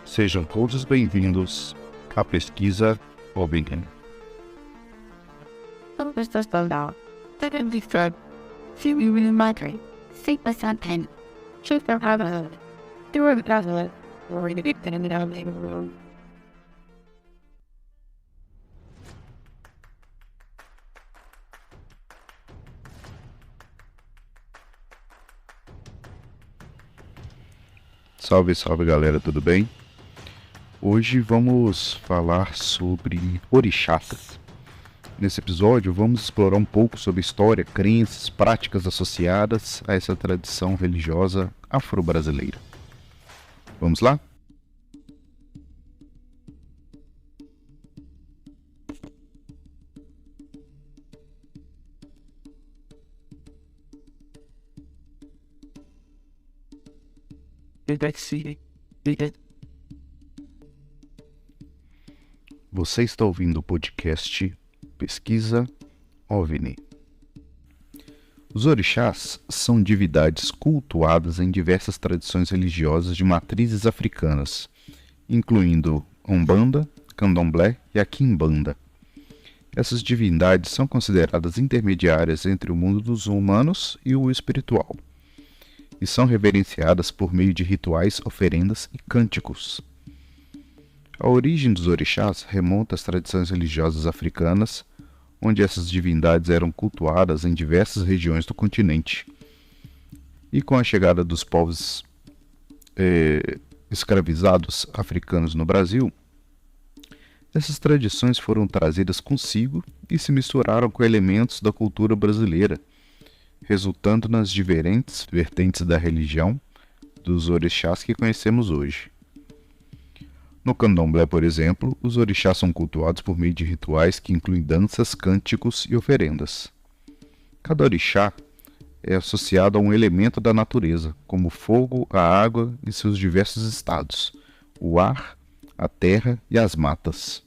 Sejam todos bem-vindos à pesquisa OVNI. Salve, salve galera, tudo bem? Hoje vamos falar sobre orixás. Nesse episódio vamos explorar um pouco sobre história, crenças, práticas associadas a essa tradição religiosa afro-brasileira. Vamos lá? Você está ouvindo o podcast Pesquisa OVNI. Os orixás são divindades cultuadas em diversas tradições religiosas de matrizes africanas, incluindo Umbanda, Candomblé e a Quimbanda. Essas divindades são consideradas intermediárias entre o mundo dos humanos e o espiritual, e são reverenciadas por meio de rituais, oferendas e cânticos. A origem dos orixás remonta às tradições religiosas africanas, onde essas divindades eram cultuadas em diversas regiões do continente. E com a chegada dos povos escravizados africanos no Brasil, essas tradições foram trazidas consigo e se misturaram com elementos da cultura brasileira, resultando nas diferentes vertentes da religião dos orixás que conhecemos hoje. No Candomblé, por exemplo, os orixás são cultuados por meio de rituais que incluem danças, cânticos e oferendas. Cada orixá é associado a um elemento da natureza, como o fogo, a água e seus diversos estados, o ar, a terra e as matas.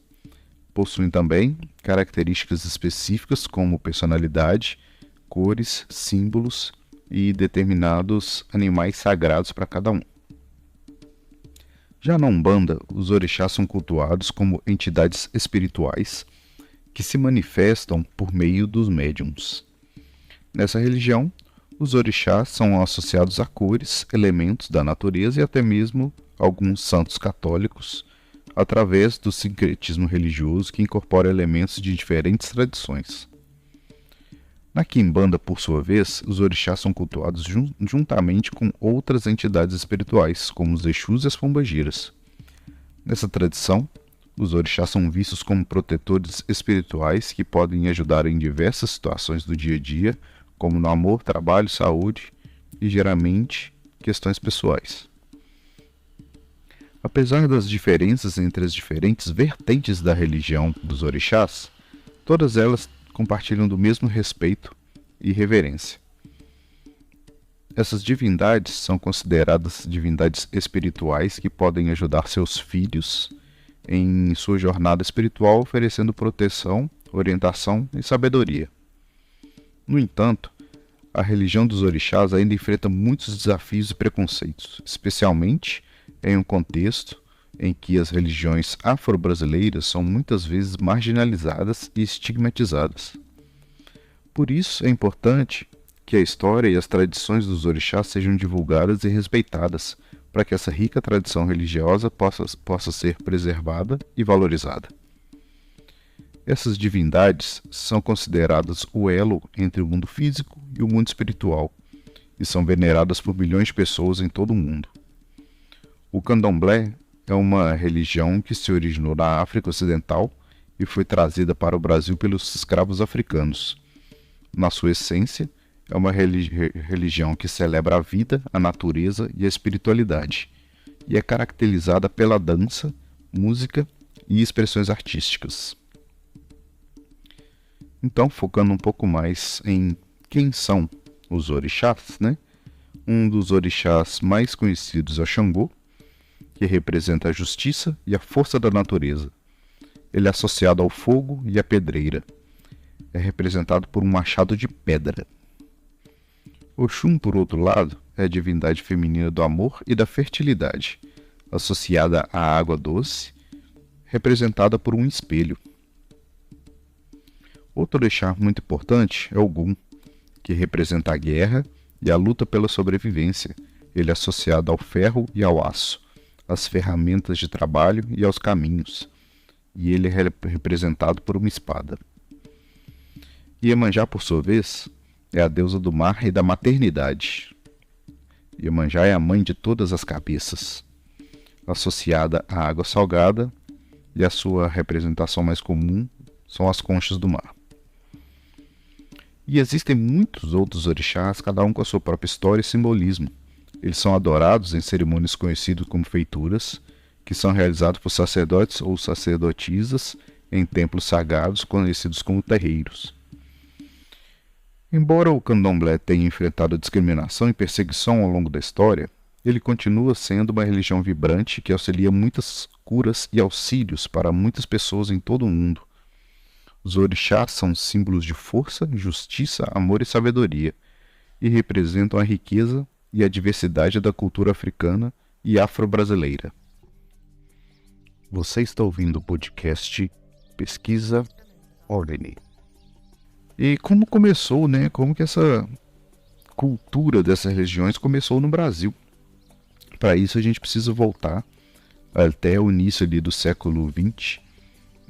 Possuem também características específicas como personalidade, cores, símbolos e determinados animais sagrados para cada um. Já na Umbanda, os orixás são cultuados como entidades espirituais que se manifestam por meio dos médiuns. Nessa religião, os orixás são associados a cores, elementos da natureza e até mesmo alguns santos católicos, através do sincretismo religioso que incorpora elementos de diferentes tradições. Na Quimbanda, por sua vez, os orixás são cultuados juntamente com outras entidades espirituais, como os Exus e as Pombagiras. Nessa tradição, os orixás são vistos como protetores espirituais que podem ajudar em diversas situações do dia a dia, como no amor, trabalho, saúde e, geralmente, questões pessoais. Apesar das diferenças entre as diferentes vertentes da religião dos orixás, todas elas compartilham do mesmo respeito e reverência. Essas divindades são consideradas divindades espirituais que podem ajudar seus filhos em sua jornada espiritual, oferecendo proteção, orientação e sabedoria. No entanto, a religião dos orixás ainda enfrenta muitos desafios e preconceitos, especialmente em um contexto em que as religiões afro-brasileiras são muitas vezes marginalizadas e estigmatizadas. Por isso é importante que a história e as tradições dos orixás sejam divulgadas e respeitadas, para que essa rica tradição religiosa possa ser preservada e valorizada. Essas divindades são consideradas o elo entre o mundo físico e o mundo espiritual, e são veneradas por milhões de pessoas em todo o mundo. O Candomblé é uma religião que se originou na África Ocidental e foi trazida para o Brasil pelos escravos africanos. Na sua essência, é uma religião que celebra a vida, a natureza e a espiritualidade, e é caracterizada pela dança, música e expressões artísticas. Então, focando um pouco mais em quem são os orixás, Um dos orixás mais conhecidos é o Xangô, que representa a justiça e a força da natureza. Ele é associado ao fogo e à pedreira. É representado por um machado de pedra. Oxum, por outro lado, é a divindade feminina do amor e da fertilidade, associada à água doce, representada por um espelho. Outro orixá muito importante é Ogum, que representa a guerra e a luta pela sobrevivência. Ele é associado ao ferro e ao aço, às ferramentas de trabalho e aos caminhos. E ele é representado por uma espada. Iemanjá, por sua vez, é a deusa do mar e da maternidade. Iemanjá é a mãe de todas as cabeças, associada à água salgada, e a sua representação mais comum são as conchas do mar. E existem muitos outros orixás, cada um com a sua própria história e simbolismo. Eles são adorados em cerimônias conhecidas como feituras, que são realizadas por sacerdotes ou sacerdotisas em templos sagrados conhecidos como terreiros. Embora o candomblé tenha enfrentado discriminação e perseguição ao longo da história, ele continua sendo uma religião vibrante que auxilia muitas curas e auxílios para muitas pessoas em todo o mundo. Os orixás são símbolos de força, justiça, amor e sabedoria, e representam a riqueza e a diversidade da cultura africana e afro-brasileira. Você está ouvindo o podcast Pesquisa OVNI. E como começou, né? Como que essa cultura dessas religiões começou no Brasil? Para isso a gente precisa voltar até o início ali do século XX,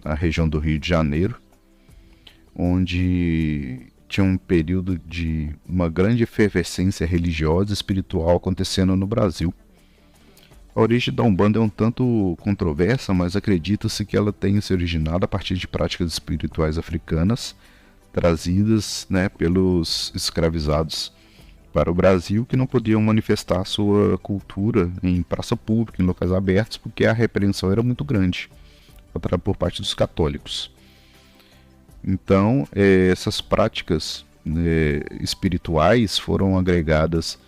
na região do Rio de Janeiro, onde tinha um período de uma grande efervescência religiosa e espiritual acontecendo no Brasil. A origem da Umbanda é um tanto controversa, mas acredita-se que ela tenha se originado a partir de práticas espirituais africanas trazidas, né, pelos escravizados para o Brasil, que não podiam manifestar sua cultura em praça pública, em locais abertos, porque a repreensão era muito grande por parte dos católicos. Então, essas práticas espirituais foram agregadas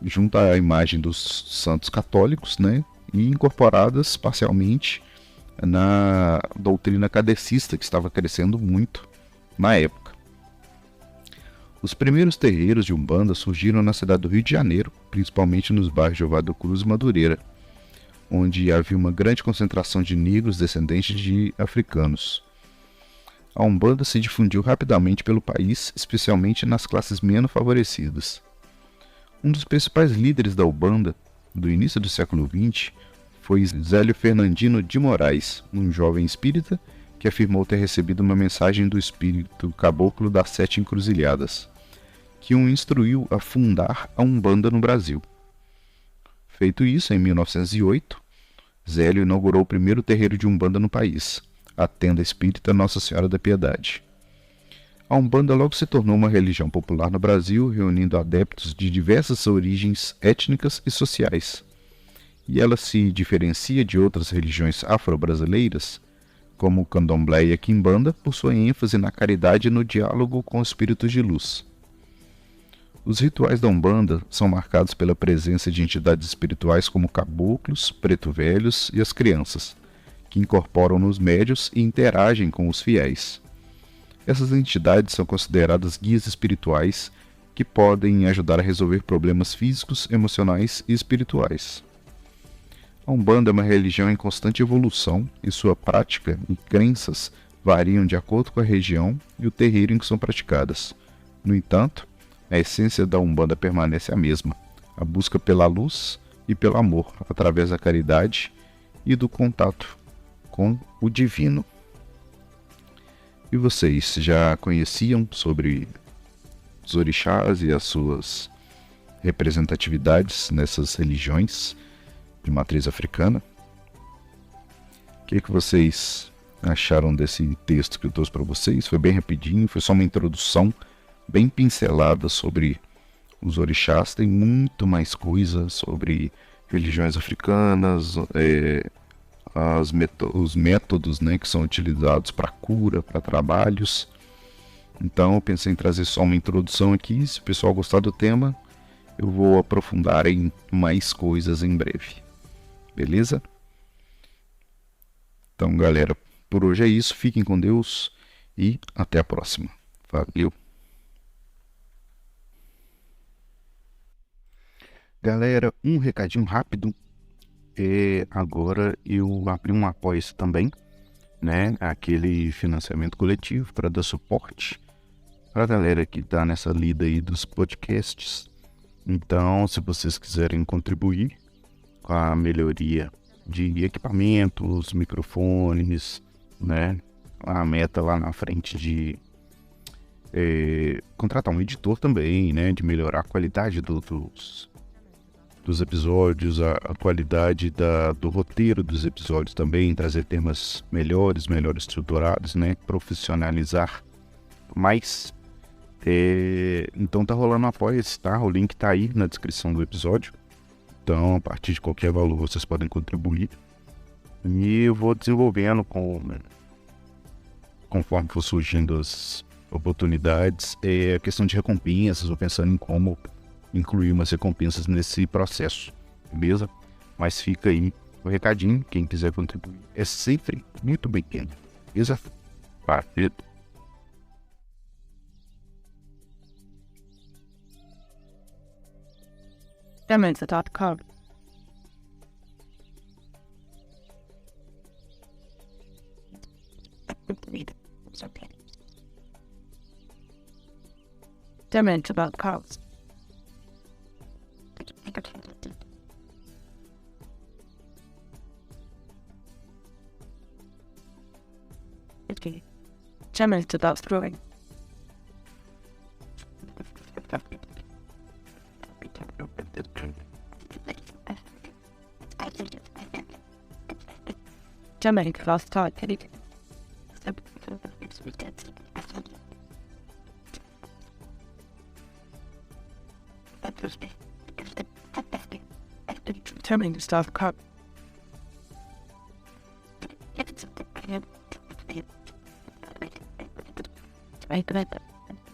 junto à imagem dos santos católicos, né, e incorporadas parcialmente na doutrina kardecista, que estava crescendo muito na época. Os primeiros terreiros de Umbanda surgiram na cidade do Rio de Janeiro, principalmente nos bairros de Oswaldo Cruz e Madureira, onde havia uma grande concentração de negros descendentes de africanos. A Umbanda se difundiu rapidamente pelo país, especialmente nas classes menos favorecidas. Um dos principais líderes da Umbanda, do início do século XX, foi Zélio Fernandino de Moraes, um jovem espírita que afirmou ter recebido uma mensagem do espírito caboclo das 7 encruzilhadas, que o instruiu a fundar a Umbanda no Brasil. Feito isso, em 1908, Zélio inaugurou o primeiro terreiro de Umbanda no país, a Tenda Espírita Nossa Senhora da Piedade. A Umbanda logo se tornou uma religião popular no Brasil, reunindo adeptos de diversas origens étnicas e sociais. E ela se diferencia de outras religiões afro-brasileiras, como o candomblé e a quimbanda, por sua ênfase na caridade e no diálogo com espíritos de luz. Os rituais da Umbanda são marcados pela presença de entidades espirituais como caboclos, preto-velhos e as crianças, que incorporam nos médios e interagem com os fiéis. Essas entidades são consideradas guias espirituais que podem ajudar a resolver problemas físicos, emocionais e espirituais. A Umbanda é uma religião em constante evolução e sua prática e crenças variam de acordo com a região e o terreiro em que são praticadas. No entanto, a essência da Umbanda permanece a mesma, a busca pela luz e pelo amor, através da caridade e do contato com o divino. E vocês já conheciam sobre os orixás e as suas representatividades nessas religiões de matriz africana? O que vocês acharam desse texto que eu trouxe para vocês? Foi bem rapidinho, foi só uma introdução bem pincelada sobre os orixás. Tem muito mais coisa sobre religiões africanas, os métodos, né, que são utilizados para cura, para trabalhos. Então eu pensei em trazer só uma introdução aqui. Se o pessoal gostar do tema, eu vou aprofundar em mais coisas em breve. Beleza? Então, galera, por hoje é isso. Fiquem com Deus e até a próxima. Valeu! Galera, um recadinho rápido. Agora eu abri um apoio também, né? Aquele financiamento coletivo para dar suporte para a galera que está nessa lida aí dos podcasts. Então, se vocês quiserem contribuir com a melhoria de equipamentos, microfones, né? A meta lá na frente de contratar um editor também, né? De melhorar a qualidade dos episódios, a qualidade do roteiro dos episódios também, trazer temas melhor estruturados, né? Profissionalizar mais. Então tá rolando um apoia-se, tá? O link tá aí na descrição do episódio. Então, a partir de qualquer valor, vocês podem contribuir. E eu vou desenvolvendo conforme for surgindo as oportunidades. A questão de recompensas, vou pensando em como incluir umas recompensas nesse processo, beleza? Mas fica aí o recadinho, quem quiser contribuir é sempre muito bem-vindo, beleza? Valeu! Demons.com. Demons.com. Okay. Demons.com. Germany last time. Determining stuff cup.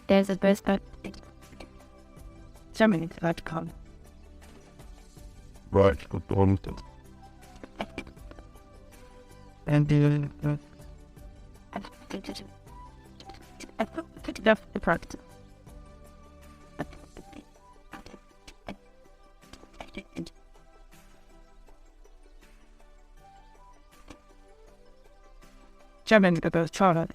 There's a burst but Germany last come. Right, good. And the practice. German goes Charlotte.